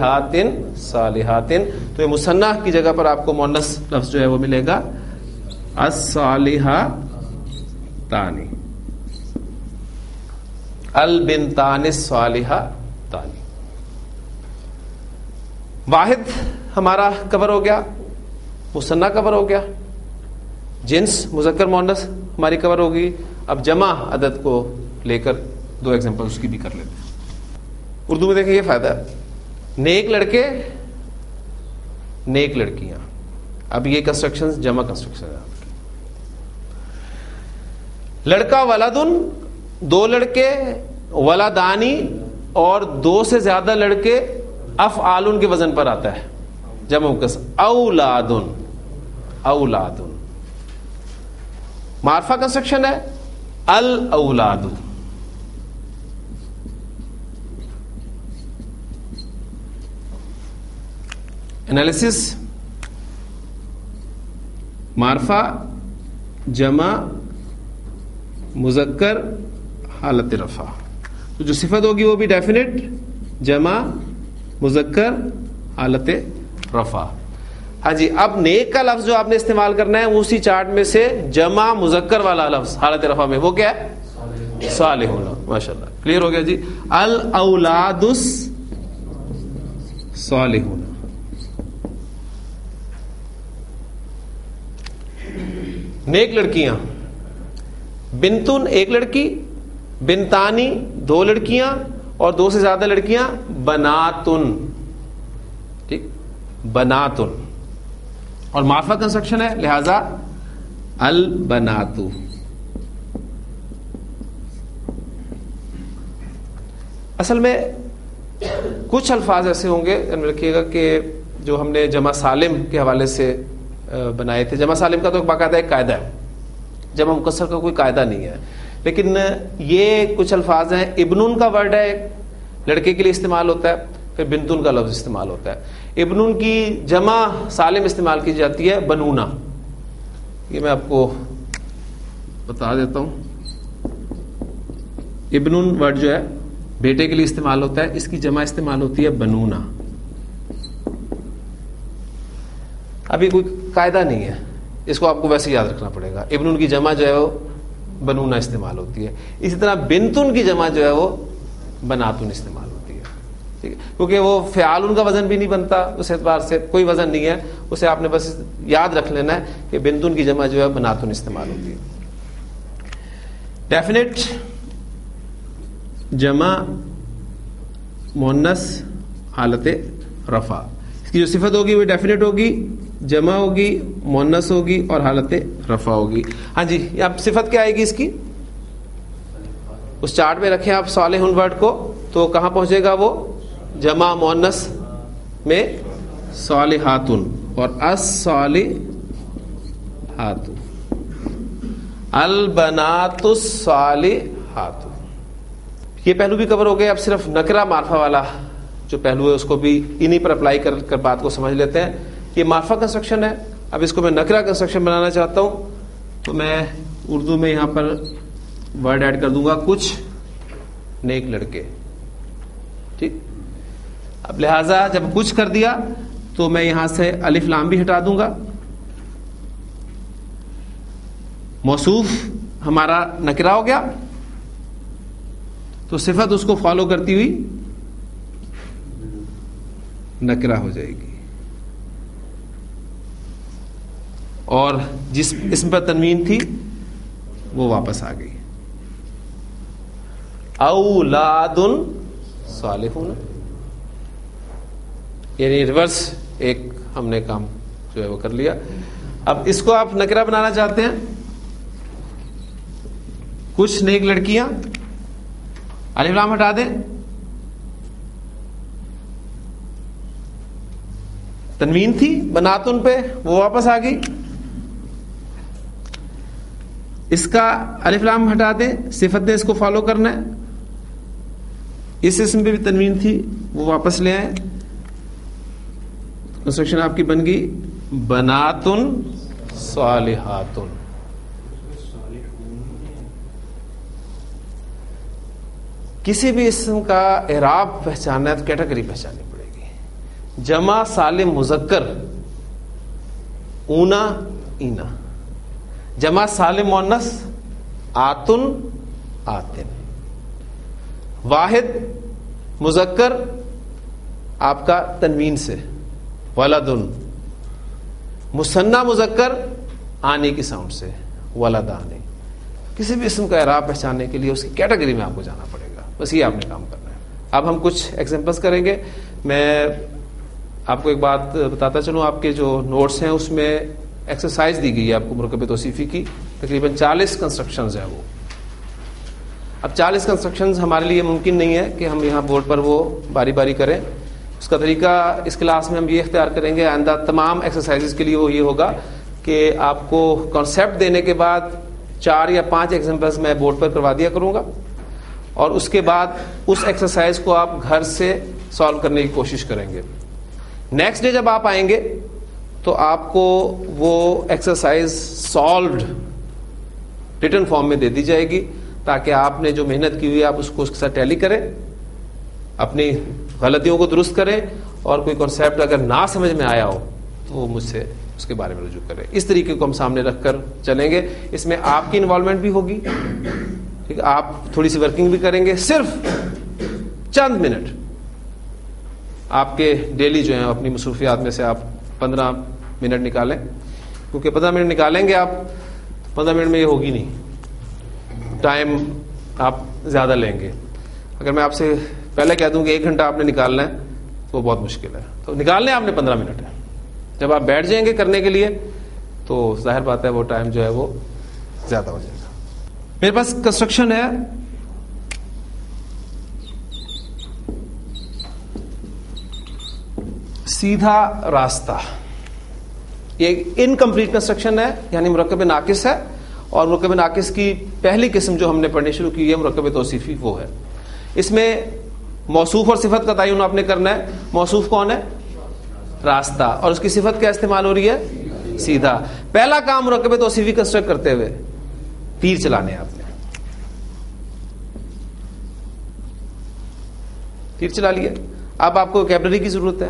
صالحاتن صالحاتن. تو یہ مثنیٰ کی جگہ پر آپ کو مؤنث لفظ جو ہے وہ ملے گا الصالحاتان البنتان الصالحاتان. واحد ہمارا کور ہو گیا, مثنیٰ کور ہو گیا, جنس مذکر مؤنث ہماری کور ہوگی. اب جمع عدد کو لے کر دو ایگزامپل اس کی بھی کر لیتے ہیں. اردو میں دیکھیں یہ فائدہ ہے, نیک لڑکے نیک لڑکیاں. اب یہ کنسٹرکشن جمع کنسٹرکشن ہے. لڑکا ولدن دو لڑکے, ولدانی اور دو سے زیادہ لڑکے افعالن کے وزن پر آتا ہے جمع مکسر. اولادن اولادن معرفہ کنسٹرکشن ہے الاولاد. انالیسس معرفہ جمع مذکر حالت رفع. تو جو صفت ہوگی وہ بھی ڈیفینٹ جمع مذکر حالت رفع. ہاں جی, اب نیک کا لفظ جو آپ نے استعمال کرنا ہے اسی چارٹ میں سے جمع مذکر والا لفظ حالت رفع میں وہ کیا ہے صالحون. ماشاءاللہ کلیئر ہو گیا جی. الاولاد الصالحون. نیک لڑکیاں, بنتن ایک لڑکی, بنتانی دو لڑکیاں اور دو سے زیادہ لڑکیاں بناتن. ٹھیک, بناتن. اور معرفہ کنسٹرکشن ہے لہذا البناتو. اصل میں کچھ الفاظ ایسے ہوں گے رکھیے گا کہ جو ہم نے جمع سالم کے حوالے سے بنائے تھے. جمع سالم کا تو باقاعدہ ایک قاعدہ ہے, جمع مکسر کا کوئی قاعدہ نہیں ہے. لیکن یہ کچھ الفاظ ہیں. ابنن کا ورڈ ہے, لڑکے کے لیے استعمال ہوتا ہے, پھر بنتن کا لفظ استعمال ہوتا ہے. ابنن کی جمع سالم استعمال کی جاتی ہے بنونا. یہ میں آپ کو بتا دیتا ہوں. ابنن ورڈ جو ہے بیٹے کے لیے استعمال ہوتا ہے, اس کی جمع استعمال ہوتی ہے بنونا. ابھی کوئی قاعدہ نہیں ہے, اس کو آپ کو ویسے یاد رکھنا پڑے گا. ابنن کی جمع جو ہے وہ بنونا استعمال ہوتی ہے. اسی طرح بنتن کی جمع جو ہے وہ بناتن استعمال ہوتی ہے. ٹھیک ہے, کیونکہ وہ فعالن کا وزن بھی نہیں بنتا, اس اعتبار سے کوئی وزن نہیں ہے, اسے آپ نے بس یاد رکھ لینا ہے کہ بنتن کی جمع جو ہے بناتن استعمال ہوتی ہے. ڈیفینٹ جمع مؤنث حالت رفع. اس کی جو صفت ہوگی وہ ڈیفینٹ ہوگی, جمع ہوگی, مؤنث ہوگی اور حالت رفع ہوگی. ہاں جی, اب صفت کیا آئے گی اس کی؟ اس چارٹ میں رکھیں آپ صالحون ورڈ کو, تو کہاں پہنچے گا وہ؟ جمع مؤنث میں صالحاتن اور الصالحات, البنات الصالحات. یہ پہلو بھی کور ہو گئے. اب صرف نکرہ معرفہ والا جو پہلو ہے اس کو بھی انہی پر اپلائی کر بات کو سمجھ لیتے ہیں. یہ معرفہ کنسٹرکشن ہے. اب اس کو میں نکرہ کنسٹرکشن بنانا چاہتا ہوں تو میں اردو میں یہاں پر ورڈ ایڈ کر دوں گا کچھ نیک لڑکے. ٹھیک, اب لہذا جب کچھ کر دیا تو میں یہاں سے الف لام بھی ہٹا دوں گا. موصوف ہمارا نکرہ ہو گیا تو صفت اس کو فالو کرتی ہوئی نکرہ ہو جائے گی, اور جس اسم پر تنوین تھی وہ واپس آ گئی. اولاد صالحون, یعنی ریورس ایک ہم نے کام جو ہے وہ کر لیا. اب اس کو آپ نکرہ بنانا چاہتے ہیں, کچھ نیک لڑکیاں, الف لام ہٹا دیں, تنوین تھی بناتن پہ وہ واپس آ گئی. اس کا الف لام ہٹا دیں, صفت نے اس کو فالو کرنا ہے. اس اسم پہ بھی تنوین تھی وہ واپس لے آئے. کنسٹرکشن آپ کی بن گئی بناتن صالحاتن. کسی بھی اسم کا اعراب پہچاننا ہے تو کیٹیگری پہچاننی پڑے گی. جمع سالم مذکر اونا اینا. جمع سالم مؤنث آتن آتن. واحد مذکر آپ کا تنوین سے ولدن. مثنیٰ مذکر آنے کی ساؤنڈ سے ولدان. کسی بھی اسم کا اعراب پہچاننے کے لیے اس کی کیٹیگری میں آپ کو جانا پڑے گا. بس یہ آپ نے کام کرنا ہے. اب ہم کچھ ایگزامپلس کریں گے. میں آپ کو ایک بات بتاتا چلوں, آپ کے جو نوٹس ہیں اس میں ایکسرسائز دی گئی ہے آپ کو مرکب توصیفی کی, تقریباً 40 کنسٹرکشنز ہیں وہ. اب 40 کنسٹرکشنز ہمارے لیے ممکن نہیں ہے کہ ہم یہاں بورڈ پر وہ باری باری کریں. اس کا طریقہ اس کلاس میں ہم یہ اختیار کریں گے, آئندہ تمام ایکسرسائزز کے لیے وہ یہ ہوگا کہ آپ کو کانسیپٹ دینے کے بعد 4 یا 5 ایگزامپلس میں بورڈ پر کروا دیا کروں گا, اور اس کے بعد اس ایکسرسائز کو آپ گھر سے سالو کرنے کی کوشش کریں گے. نیکسٹ ڈے جب آپ آئیں گے تو آپ کو وہ ایکسرسائز سالوڈ ریٹن فارم میں دے دی جائے گی, تاکہ آپ نے جو محنت کی ہوئی ہے آپ اس کو اس کے ساتھ ٹیلی کریں, اپنی غلطیوں کو درست کریں, اور کوئی کانسیپٹ اگر نہ سمجھ میں آیا ہو تو وہ مجھ سے اس کے بارے میں رجوع کریں. اس طریقے کو ہم سامنے رکھ کر چلیں گے. اس میں آپ کی انوالومنٹ بھی ہوگی, ٹھیک ہے, آپ تھوڑی سی ورکنگ بھی کریں گے. صرف چند منٹ آپ کے ڈیلی جو ہیں اپنی مصروفیات میں سے آپ 15 منٹ نکالیں, کیونکہ 15 منٹ نکالیں گے آپ, 15 منٹ میں یہ ہوگی نہیں, ٹائم آپ زیادہ لیں گے. اگر میں آپ سے پہلے کہہ دوں کہ 1 گھنٹہ آپ نے نکالنا ہے تو وہ بہت مشکل ہے. تو نکالنے آپ نے 15 منٹ ہے. جب آپ بیٹھ جائیں گے کرنے کے لیے تو ظاہر بات ہے وہ ٹائم جو ہے وہ زیادہ ہو جائے گا. میرے پاس کنسٹرکشن ہے سیدھا راستہ. یہ انکمپلیٹ کنسٹرکشن ہے, یعنی مرکب ناقص ہے, اور مرکب ناقص کی پہلی قسم جو ہم نے پڑھنی شروع کی ہے مرکب توصیفی وہ ہے. اس میں موصوف اور صفت کا تعین آپ نے کرنا ہے. موصوف کون ہے؟ راستہ. اور اس کی صفت کیا استعمال ہو رہی ہے؟ سیدھا. پہلا کام مرکب توصیفی کنسٹرکٹ کرتے ہوئے تیر چلانے. آپ نے تیر چلا لیا. اب آپ کو ووکیبلری کی ضرورت ہے.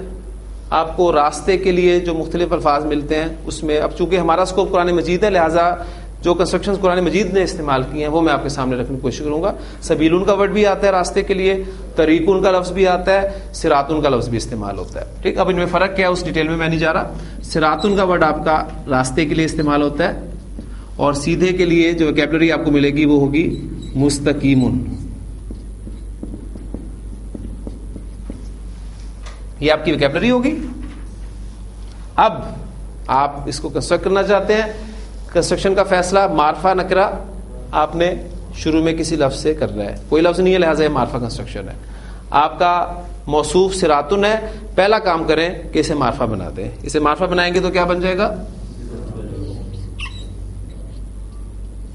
آپ کو راستے کے لیے جو مختلف الفاظ ملتے ہیں اس میں, اب چونکہ ہمارا اسکوپ قرآن مجید ہے, لہٰذا جو کنسٹرکشن قرآن مجید نے استعمال کی ہیں وہ میں آپ کے سامنے رکھنے کی کوشش کروں گا. سبیلون کا ورڈ بھی آتا ہے راستے کے لیے, طریقون کا لفظ بھی آتا ہے, صراطون کا لفظ بھی استعمال ہوتا ہے. ٹھیک, اب ان میں فرق کیا ہے اس ڈیٹیل میں میں نہیں جا رہا. صراطون کا ورڈ آپ کا راستے کے لیے استعمال ہوتا ہے, اور سیدھے کے لیے جو ووکیبلری آپ کو ملے گی وہ ہوگی مستقیمون. یہ آپ کی ووکیبلری ہوگی. اب آپ اس کو کنسٹرکٹ کرنا چاہتے ہیں. کنسٹرکشن کا فیصلہ معرفہ نکرہ آپ نے شروع میں کسی لفظ سے کرنا ہے. کوئی لفظ نہیں ہے لہٰذا یہ معرفہ کنسٹرکشن ہے. آپ کا موصوف صراطن ہے, پہلا کام کریں کہ اسے معرفہ بنا دیں. اسے معرفہ بنائیں گے تو کیا بن جائے گا؟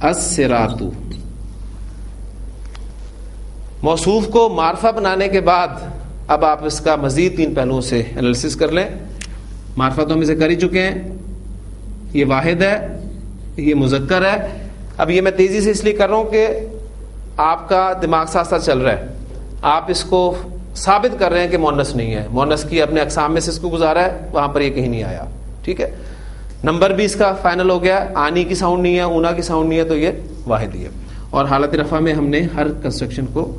الصراط. موصوف کو معرفہ بنانے کے بعد اب آپ اس کا مزید 3 پہلوؤں سے انالیسس کر لیں. معرفہ تو ہم اسے کر ہی چکے ہیں. یہ واحد ہے, یہ مذکر ہے. اب یہ میں تیزی سے اس لیے کر رہا ہوں کہ آپ کا دماغ ساتھ ساتھ چل رہا ہے. آپ اس کو ثابت کر رہے ہیں کہ مؤنث نہیں ہے. مؤنث کی اپنے اقسام میں سے اس کو گزارا ہے, وہاں پر یہ کہیں نہیں آیا. ٹھیک ہے, نمبر بھی اس کا فائنل ہو گیا. آنی کی ساؤنڈ نہیں ہے, اونا کی ساؤنڈ نہیں ہے, تو یہ واحد ہی ہے. اور حالت رفع میں ہم نے ہر کنسٹرکشن کو